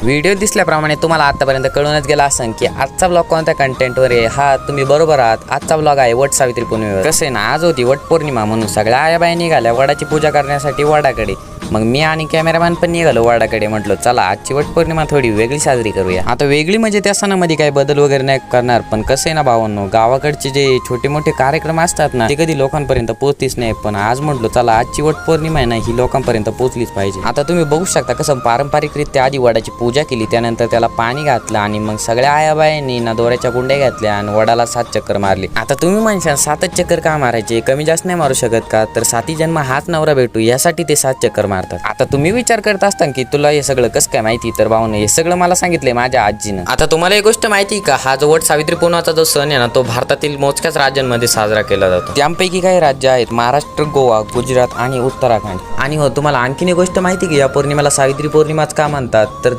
Video दिसल्याप्रमाणे तुम्हाला आतापर्यंत कळूनच गेला असेल की आजचा ब्लॉग कोणत्या कंटेंटवर आहे. हा तुम्ही बरोबर आहात. आजचा ब्लॉग आहे वट सावित्री पौर्णिमेवर. कसं आहे ना, आज होती वट पौर्णिमा म्हणून सगळ्या आया बाई निघाल्या वडाची पूजा करण्यासाठी वडाकडे. मग मी आणि कॅमेरामॅन पण निघालो वडाकडे. म्हटलं चला आजची वट पौर्णिमा थोडी वेगळी साजरी करूया. आता वेगळी म्हणजे त्या सणामध्ये काही बदल वगैरे नाही करणार, पण कसं आहे ना भावांनो, गावाकडचे जे छोटे मोठे कार्यक्रम असतात ना ते कधी लोकांपर्यंत पोहोचतीच नाही. पण आज म्हटलो चला आजची वट पौर्णिमा आहे ना ही लोकांपर्यंत पोहोचलीच पाहिजे. आता तुम्ही बघू शकता कसं पारंपरिकरित्या आधी वडाची पूजा केली, त्यानंतर त्याला पाणी घातलं आणि मग सगळ्या आयाबायांनी ना दोऱ्याच्या गुंड्या घातल्या आणि वडाला 7 चक्कर मारली. आता तुम्ही म्हणशाल 7च चक्कर का मारायचे, कमी जास्त नाही मारू शकत का? तर 7 जन्म हाच नवरा भेटू यासाठी ते 7 चक्कर मारतात. आता तुम्ही विचार करत असता की तुला हे सगळं कसं काय माहिती, तर भाऊन हे सगळं मला सांगितलंय माझ्या आजीनं. आता तुम्हाला एक गोष्ट माहिती का, हा जो वट सावित्री पौर्णिमेचा जो सण आहे ना तो भारतातील मोजक्याच राज्यांमध्ये साजरा केला जातो. त्यापैकी काही राज्य आहेत महाराष्ट्र, गोवा, गुजरात आणि उत्तराखंड. आणि हो, तुम्हाला आणखीन एक गोष्ट माहिती की या पौर्णिमेला सावित्री पौर्णिमाच का म्हणतात, तर